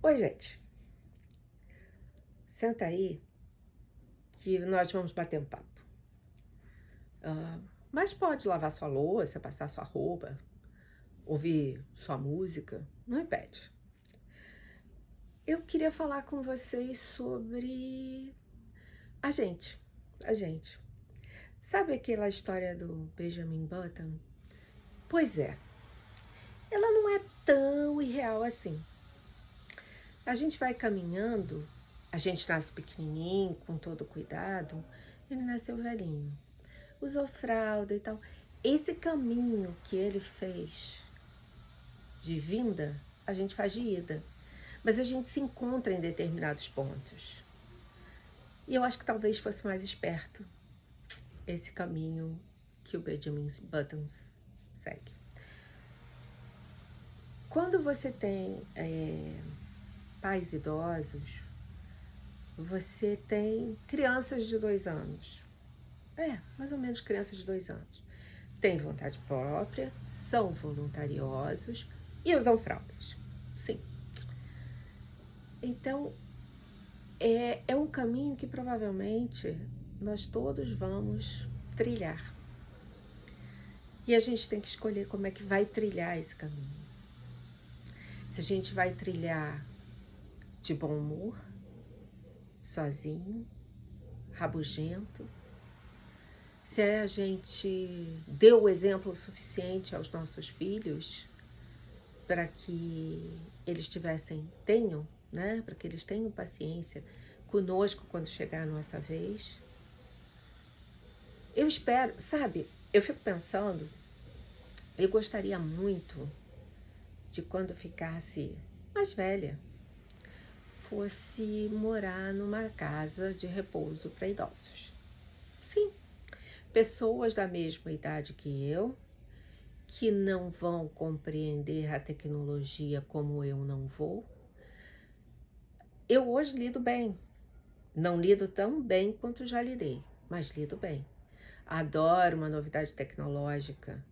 Oi, gente. Senta aí que nós vamos bater um papo. Ah, mas pode lavar sua louça, passar sua roupa, ouvir sua música, não impede. Eu queria falar com vocês sobre a gente. A gente. Sabe aquela história do Benjamin Button? Pois é, ela não é tão irreal assim. A gente vai caminhando, a gente nasce pequenininho, com todo cuidado, ele nasceu velhinho. Usou fralda e tal. Esse caminho que ele fez de vinda, a gente faz de ida. Mas a gente se encontra em determinados pontos. E eu acho que talvez fosse mais esperto esse caminho que o Benjamin Button segue. Quando você tem pais idosos, você tem crianças de 2 anos. Mais ou menos crianças de 2 anos. Têm vontade própria, são voluntariosos e usam fraldas. Sim. Então, é um caminho que provavelmente nós todos vamos trilhar. E a gente tem que escolher como é que vai trilhar esse caminho. Se a gente vai trilhar de bom humor, sozinho, rabugento, se a gente deu o exemplo suficiente aos nossos filhos para que eles tenham, né? Para que eles tenham paciência conosco quando chegar a nossa vez. Eu espero, sabe? Eu fico pensando, eu gostaria muito de quando ficasse mais velha, fosse morar numa casa de repouso para idosos. Sim, pessoas da mesma idade que eu, que não vão compreender a tecnologia como eu não vou. Eu hoje lido bem, não lido tão bem quanto já lidei, mas lido bem. Adoro uma novidade tecnológica.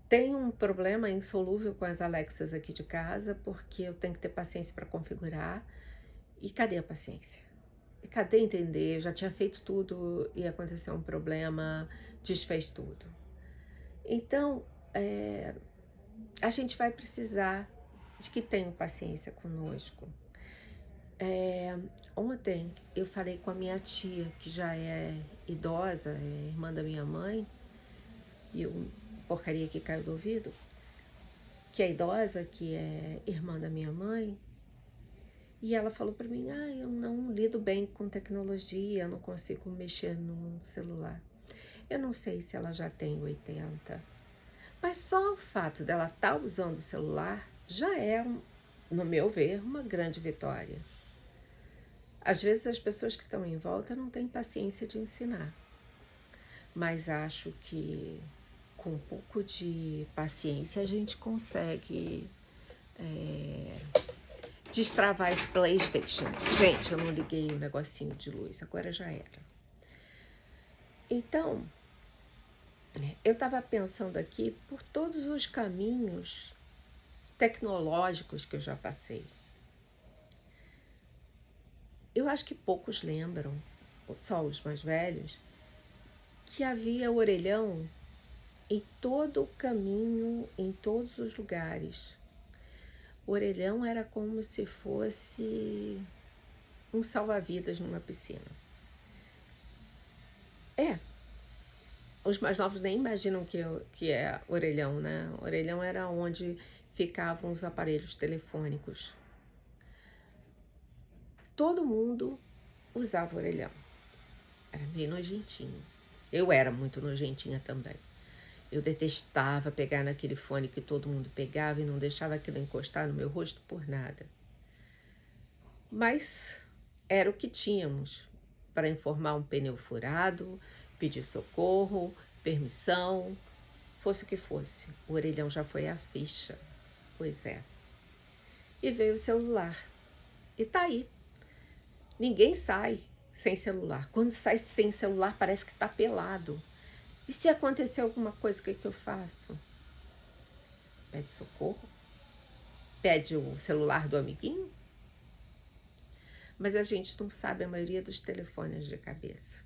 Tenho um problema insolúvel com as Alexas aqui de casa, porque eu tenho que ter paciência para configurar. E cadê a paciência? E cadê entender? Eu já tinha feito tudo e aconteceu um problema, desfez tudo. Então, a gente vai precisar de que tenham paciência conosco. Ontem eu falei com a minha tia, que já é idosa, é irmã da minha mãe, e porcaria que caiu do ouvido, que é idosa, que é irmã da minha mãe, e ela falou para mim, eu não lido bem com tecnologia, eu não consigo mexer num celular. Eu não sei se ela já tem 80, mas só o fato dela estar usando o celular já é, no meu ver, uma grande vitória. Às vezes as pessoas que estão em volta não têm paciência de ensinar, mas acho que com um pouco de paciência a gente consegue destravar esse PlayStation. Gente, eu não liguei o negocinho de luz, agora já era. Então, eu estava pensando aqui por todos os caminhos tecnológicos que eu já passei. Eu acho que poucos lembram, só os mais velhos, que havia orelhão em todo o caminho, em todos os lugares. O orelhão era como se fosse um salva-vidas numa piscina. Os mais novos nem imaginam que é orelhão, né? Orelhão era onde ficavam os aparelhos telefônicos. Todo mundo usava orelhão. Era meio nojentinho. Eu era muito nojentinha também. Eu detestava pegar naquele fone que todo mundo pegava e não deixava aquilo encostar no meu rosto por nada. Mas era o que tínhamos para informar um pneu furado, pedir socorro, permissão, fosse o que fosse. O orelhão já foi a ficha. Pois é. E veio o celular. E tá aí. Ninguém sai sem celular. Quando sai sem celular, parece que tá pelado. E se acontecer alguma coisa, o que eu faço? Pede socorro? Pede o celular do amiguinho? mas a gente não sabe a maioria dos telefones de cabeça.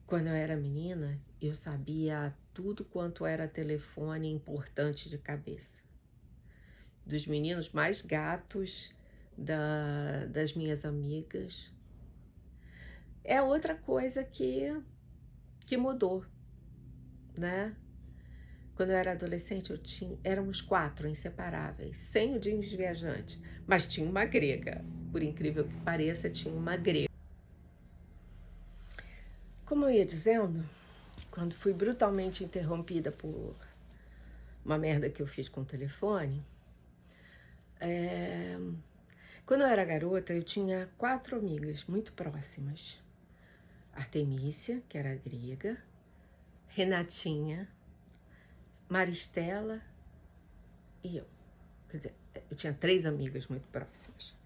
Quando eu era menina, eu sabia tudo quanto era telefone importante de cabeça. Dos meninos mais gatos, das minhas amigas. É outra coisa que mudou, né? Quando eu era adolescente, éramos 4 inseparáveis, sem o jeans viajante, mas tinha uma grega. Por incrível que pareça, tinha uma grega. Como eu ia dizendo, quando fui brutalmente interrompida por uma merda que eu fiz com o telefone, quando eu era garota, eu tinha 4 amigas muito próximas. Artemícia, que era grega, Renatinha, Maristela e eu. Quer dizer, eu tinha 3 amigas muito próximas.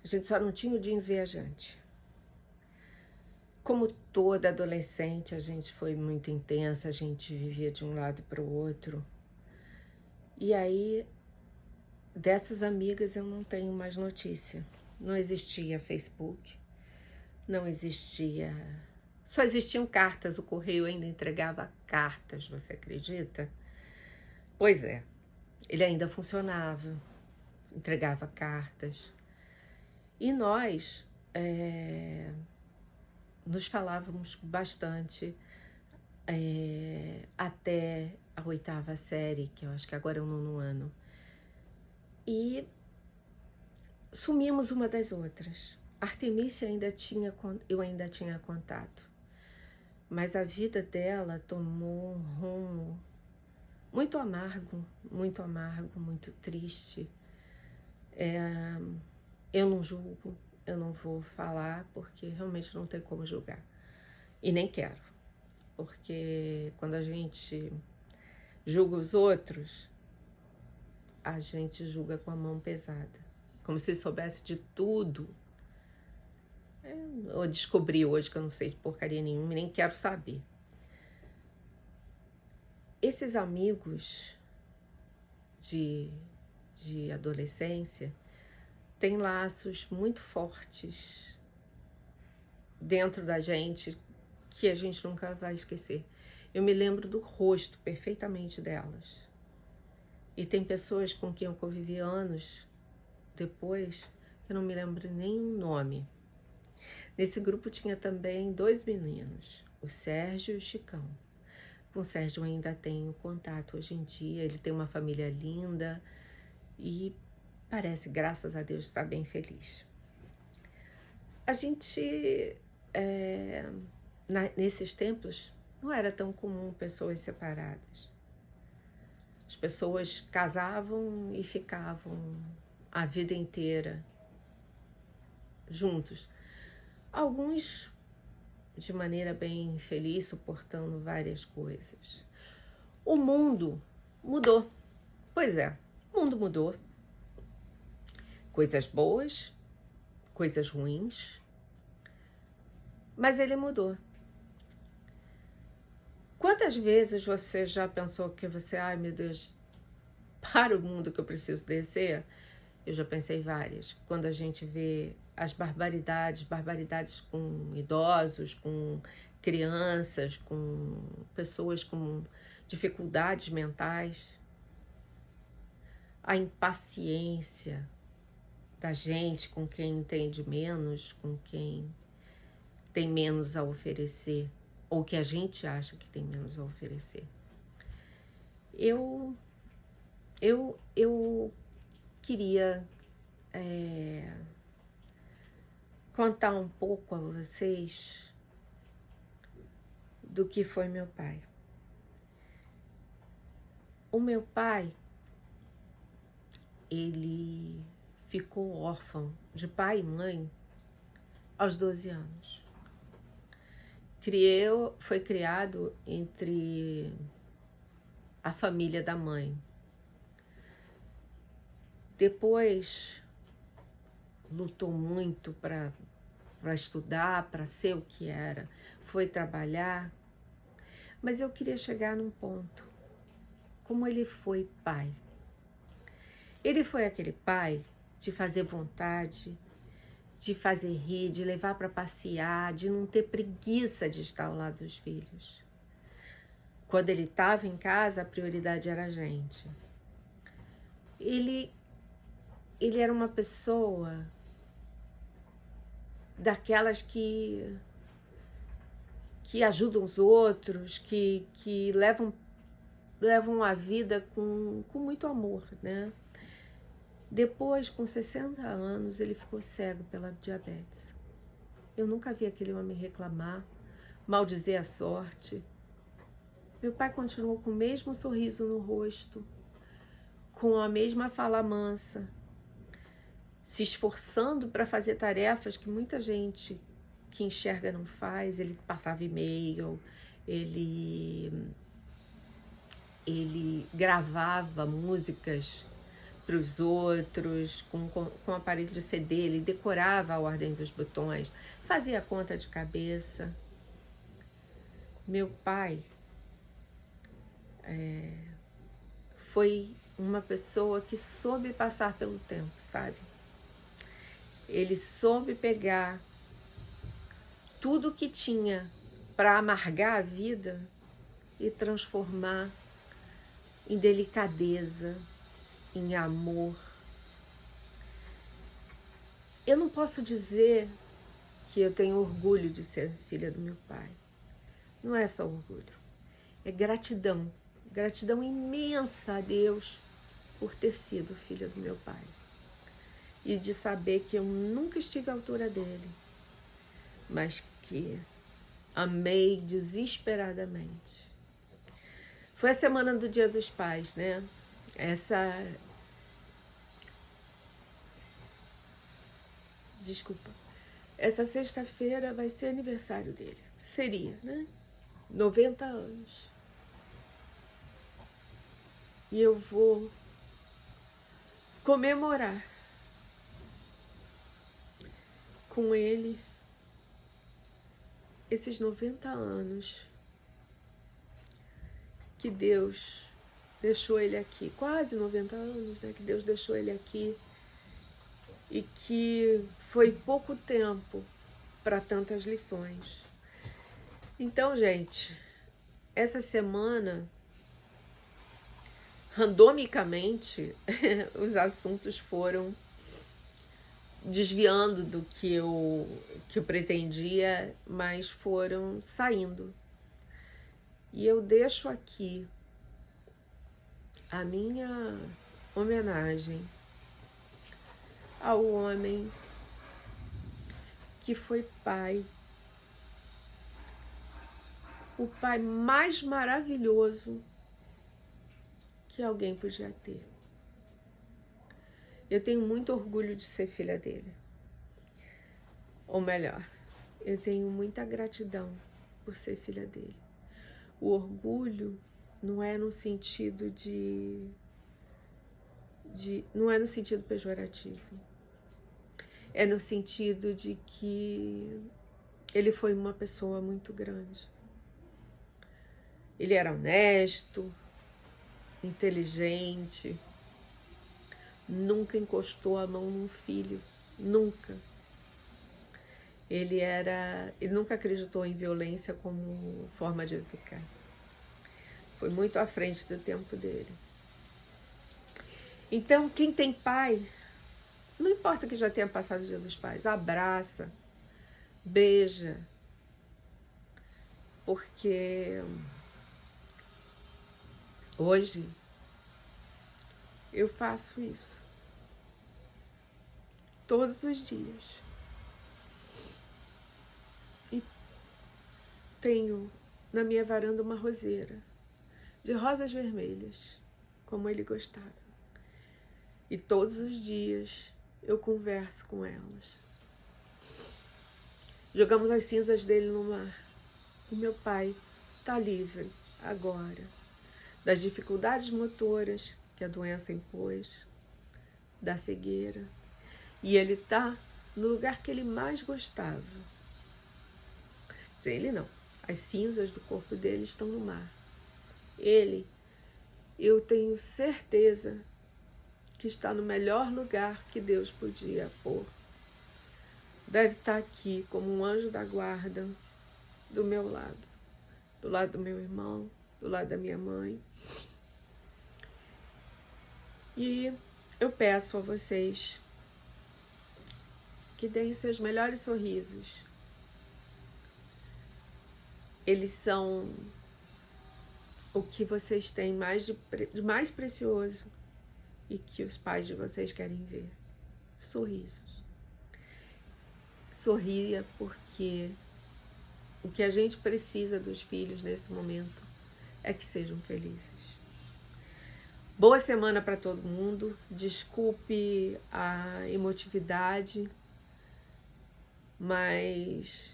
A gente só não tinha o jeans viajante. Como toda adolescente, a gente foi muito intensa, a gente vivia de um lado para o outro. E aí, dessas amigas eu não tenho mais notícia. Não existia Facebook, não existia... Só existiam cartas, o correio ainda entregava cartas, você acredita? Pois é, ele ainda funcionava, entregava cartas. E nós nos falávamos bastante até a 8ª série, que eu acho que agora é o 9º ano. E sumimos uma das outras. Artemísia eu ainda tinha contato. Mas a vida dela tomou um rumo muito amargo, muito triste. Eu não julgo, eu não vou falar, porque realmente não tem como julgar. E nem quero, porque quando a gente julga os outros, a gente julga com a mão pesada, como se soubesse de tudo. Eu descobri hoje que eu não sei de porcaria nenhuma e nem quero saber. Esses amigos de adolescência têm laços muito fortes dentro da gente que a gente nunca vai esquecer. Eu me lembro do rosto perfeitamente delas. E tem pessoas com quem eu convivi anos depois que eu não me lembro nem o nome. Nesse grupo tinha também 2 meninos, o Sérgio e o Chicão. Com o Sérgio eu ainda tenho contato hoje em dia, ele tem uma família linda e parece, graças a Deus, estar bem feliz. A gente, nesses tempos, não era tão comum pessoas separadas. As pessoas casavam e ficavam a vida inteira juntos. Alguns de maneira bem feliz, suportando várias coisas. O mundo mudou. Pois é, o mundo mudou. Coisas boas, coisas ruins, mas ele mudou. Quantas vezes você já pensou que você, ai meu Deus, para o mundo que eu preciso descer? Eu já pensei várias. Quando a gente vê as barbaridades com idosos, com crianças, com pessoas com dificuldades mentais, a impaciência da gente com quem entende menos, com quem tem menos a oferecer, ou que a gente acha que tem menos a oferecer. Eu queria contar um pouco a vocês do que foi meu pai. O meu pai, ele ficou órfão de pai e mãe aos 12 anos. Foi criado entre a família da mãe. Depois lutou muito para estudar, para ser o que era, foi trabalhar. Mas eu queria chegar num ponto. Como ele foi pai? Ele foi aquele pai de fazer vontade, de fazer rir, de levar para passear, de não ter preguiça de estar ao lado dos filhos. Quando ele estava em casa, a prioridade era a gente. Ele era uma pessoa daquelas que ajudam os outros, que levam a vida com muito amor, né? Depois, com 60 anos, ele ficou cego pela diabetes. Eu nunca vi aquele homem reclamar, maldizer a sorte. Meu pai continuou com o mesmo sorriso no rosto, com a mesma fala mansa, se esforçando para fazer tarefas que muita gente que enxerga não faz. Ele passava e-mail, ele gravava músicas para os outros com aparelho de CD, ele decorava a ordem dos botões, fazia conta de cabeça. Meu pai foi uma pessoa que soube passar pelo tempo, sabe? Ele soube pegar tudo que tinha para amargar a vida e transformar em delicadeza, em amor. Eu não posso dizer que eu tenho orgulho de ser filha do meu pai. Não é só orgulho, é gratidão. Gratidão imensa a Deus por ter sido filha do meu pai. E de saber que eu nunca estive à altura dele, mas que amei desesperadamente. Foi a semana do Dia dos Pais, né? Essa sexta-feira vai ser aniversário dele. Seria, né? 90 anos. E eu vou comemorar com ele esses 90 anos que Deus deixou ele aqui. Quase 90 anos, né? Que Deus deixou ele aqui. E que foi pouco tempo para tantas lições. Então, gente, essa semana, randomicamente, os assuntos foram desviando do que eu pretendia, mas foram saindo. E eu deixo aqui a minha homenagem ao homem que foi pai, o pai mais maravilhoso que alguém podia ter. Eu tenho muito orgulho de ser filha dele. Ou melhor, eu tenho muita gratidão por ser filha dele. O orgulho não é no sentido não é no sentido pejorativo. É no sentido de que ele foi uma pessoa muito grande. Ele era honesto, inteligente, nunca encostou a mão num filho, nunca. Ele nunca acreditou em violência como forma de educar. Foi muito à frente do tempo dele. Então, quem tem pai, não importa que já tenha passado o Dia dos Pais, abraça, beija, porque hoje eu faço isso todos os dias. E tenho na minha varanda uma roseira de rosas vermelhas, como ele gostava. E todos os dias eu converso com elas. Jogamos as cinzas dele no mar. O meu pai está livre agora das dificuldades motoras que a doença impôs, da cegueira. E ele está no lugar que ele mais gostava. Quer dizer, ele não. As cinzas do corpo dele estão no mar. Ele, eu tenho certeza que está no melhor lugar que Deus podia pôr. deve estar aqui como um anjo da guarda do meu lado, do lado do meu irmão, do lado da minha mãe. E eu peço a vocês que deem seus melhores sorrisos. Eles são o que vocês têm de mais precioso e que os pais de vocês querem ver. Sorrisos. Sorria, porque o que a gente precisa dos filhos nesse momento é que sejam felizes. Boa semana para todo mundo. Desculpe a emotividade, mas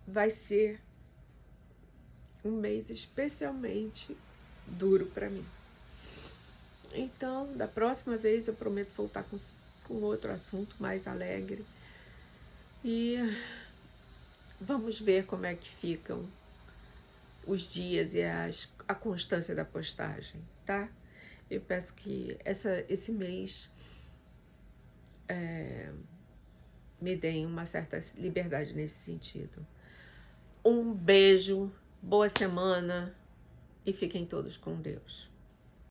vai ser um mês especialmente duro para mim. Então, da próxima vez eu prometo voltar com outro assunto mais alegre. E vamos ver como é que ficam os dias e a constância da postagem, tá? Eu peço que esse mês me deem uma certa liberdade nesse sentido. Um beijo, boa semana e fiquem todos com Deus.